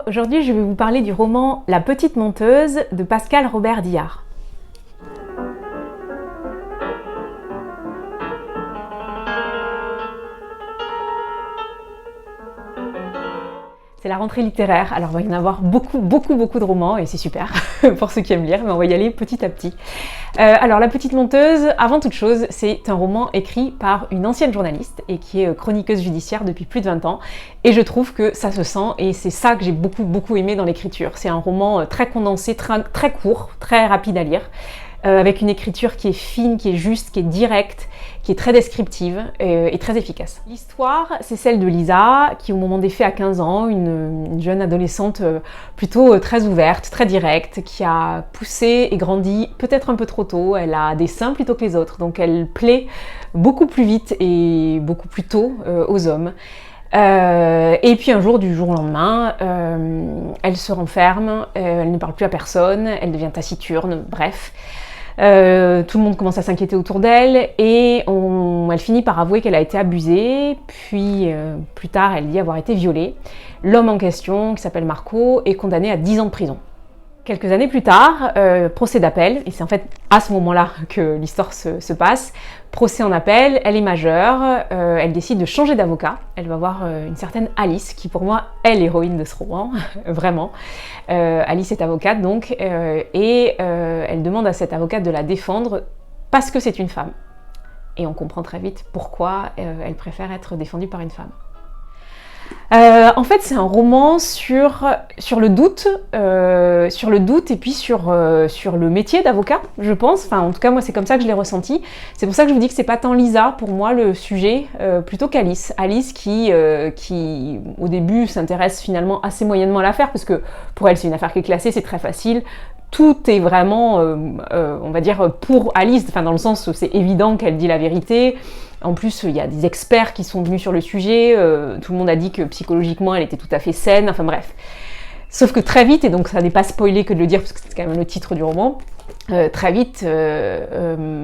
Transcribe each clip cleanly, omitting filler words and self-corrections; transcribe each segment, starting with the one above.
Aujourd'hui je vais vous parler du roman La Petite Menteuse de Pascal Robert Diard. C'est la rentrée littéraire, alors il va y en avoir beaucoup de romans et c'est super pour ceux qui aiment lire, mais on va y aller petit à petit. Alors La Petite Menteuse, avant toute chose, c'est un roman écrit par une ancienne journaliste et qui est chroniqueuse judiciaire depuis plus de 20 ans et je trouve que ça se sent et c'est ça que j'ai beaucoup aimé dans l'écriture. C'est un roman très condensé, très court, très rapide à lire. Avec une écriture qui est fine, qui est juste, qui est directe, qui est très descriptive et très efficace. L'histoire, c'est celle de Lisa, qui au moment des faits a 15 ans, une jeune adolescente plutôt très ouverte, très directe, qui a poussé et grandi peut-être un peu trop tôt. Elle a des seins plutôt que les autres, donc elle plaît beaucoup plus vite et beaucoup plus tôt aux hommes. Et puis un jour, du jour au lendemain, elle se renferme, elle ne parle plus à personne, elle devient taciturne, bref. Tout le monde commence à s'inquiéter autour d'elle et elle finit par avouer qu'elle a été abusée, puis plus tard elle dit avoir été violée. L'homme en question, qui s'appelle Marco, est condamné à 10 ans de prison. Quelques années plus tard, procès d'appel, et c'est en fait à ce moment-là que l'histoire se passe. Procès en appel, elle est majeure, elle décide de changer d'avocat. Elle va voir une certaine Alice, qui pour moi est l'héroïne de ce roman, vraiment. Alice est avocate donc, et elle demande à cette avocate de la défendre parce que c'est une femme. Et on comprend très vite pourquoi elle préfère être défendue par une femme. En fait, c'est un roman sur le doute et puis sur le métier d'avocat, je pense. Enfin, en tout cas, moi, c'est comme ça que je l'ai ressenti. C'est pour ça que je vous dis que c'est pas tant Lisa, pour moi, le sujet, plutôt qu'Alice. Alice qui, au début, s'intéresse finalement assez moyennement à l'affaire, parce que pour elle, c'est une affaire qui est classée, c'est très facile. Tout est vraiment, on va dire, pour Alice, enfin, dans le sens où c'est évident qu'elle dit la vérité. En plus, il y a des experts qui sont venus sur le sujet, tout le monde a dit que psychologiquement elle était tout à fait saine, enfin bref. Sauf que très vite, et donc ça n'est pas spoilé que de le dire parce que c'est quand même le titre du roman, très vite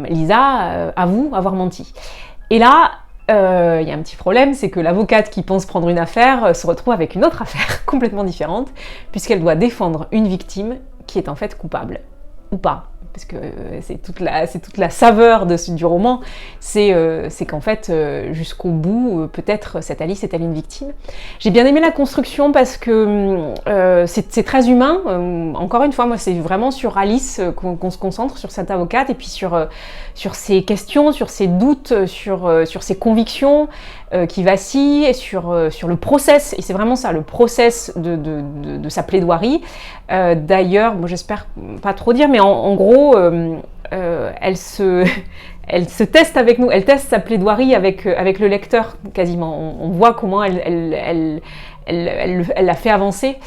Lisa avoue avoir menti. Et là, il y a un petit problème, c'est que l'avocate qui pense prendre une affaire se retrouve avec une autre affaire complètement différente, puisqu'elle doit défendre une victime qui est en fait coupable, ou pas. Parce que c'est toute la saveur du roman, c'est qu'en fait, jusqu'au bout, peut-être cette Alice est-elle une victime. J'ai bien aimé la construction parce que c'est très humain. Encore une fois, moi, c'est vraiment sur Alice qu'on se concentre, sur cette avocate, et puis sur ses questions, sur ses doutes, sur ses convictions qui vacillent, et sur le process, et c'est vraiment ça, le process de sa plaidoirie. D'ailleurs, moi j'espère pas trop dire, mais en gros, elle se teste avec nous, elle teste sa plaidoirie avec le lecteur quasiment. On voit comment elle la fait avancer,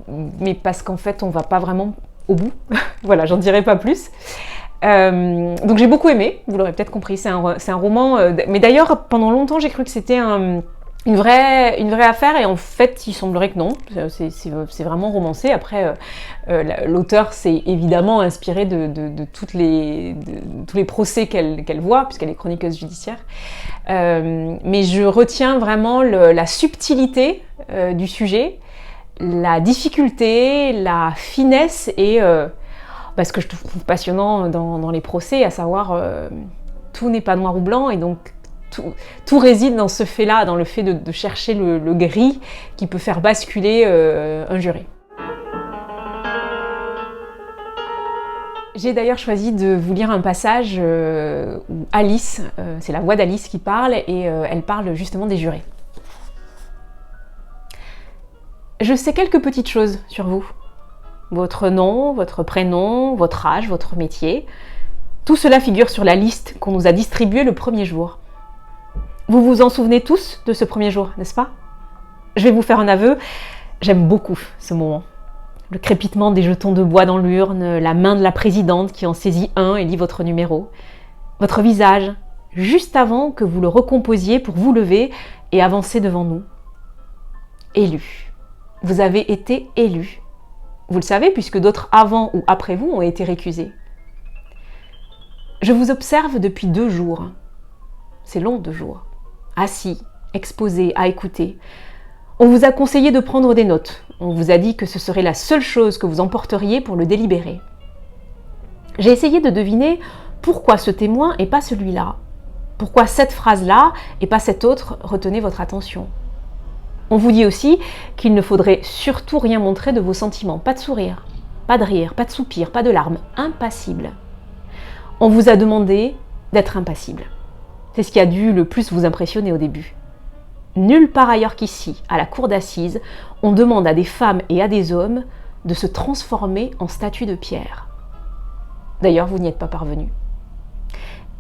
mais parce qu'en fait on va pas vraiment au bout. Voilà, j'en dirai pas plus. Donc j'ai beaucoup aimé, vous l'aurez peut-être compris, c'est un roman, mais d'ailleurs pendant longtemps j'ai cru que c'était une vraie affaire, et en fait il semblerait que non, c'est vraiment romancé. Après l'auteur s'est évidemment inspiré de tous les procès qu'elle voit, puisqu'elle est chroniqueuse judiciaire, mais je retiens vraiment la subtilité du sujet, la difficulté, la finesse et ce que je trouve passionnant dans les procès, à savoir tout n'est pas noir ou blanc, et donc tout réside dans ce fait-là, dans le fait de chercher le gris qui peut faire basculer un juré. J'ai d'ailleurs choisi de vous lire un passage où Alice, c'est la voix d'Alice qui parle, et elle parle justement des jurés. Je sais quelques petites choses sur vous. Votre nom, votre prénom, votre âge, votre métier. Tout cela figure sur la liste qu'on nous a distribuée le premier jour. Vous vous en souvenez tous de ce premier jour, n'est-ce pas? Je vais vous faire un aveu, j'aime beaucoup ce moment. Le crépitement des jetons de bois dans l'urne, la main de la présidente qui en saisit un et lit votre numéro. Votre visage, juste avant que vous le recomposiez pour vous lever et avancer devant nous. Élu. Vous avez été élu. Vous le savez, puisque d'autres avant ou après vous ont été récusés. Je vous observe depuis 2 jours. C'est long, 2 jours. Assis, exposé, à écouter. On vous a conseillé de prendre des notes. On vous a dit que ce serait la seule chose que vous emporteriez pour le délibérer. J'ai essayé de deviner pourquoi ce témoin et pas celui-là. Pourquoi cette phrase-là et pas cette autre retenait votre attention. On vous dit aussi qu'il ne faudrait surtout rien montrer de vos sentiments. Pas de sourire, pas de rire, pas de soupir, pas de larmes. Impassible. On vous a demandé d'être impassible. C'est ce qui a dû le plus vous impressionner au début. Nulle part ailleurs qu'ici, à la cour d'assises, on demande à des femmes et à des hommes de se transformer en statues de pierre. D'ailleurs, vous n'y êtes pas parvenu.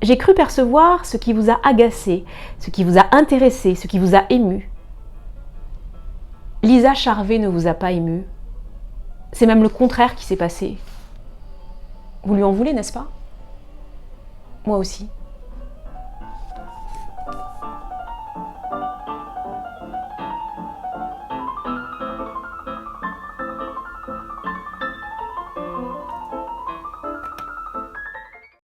J'ai cru percevoir ce qui vous a agacé, ce qui vous a intéressé, ce qui vous a ému. Lisa Charvet ne vous a pas ému. C'est même le contraire qui s'est passé. Vous lui en voulez, n'est-ce pas? Moi aussi.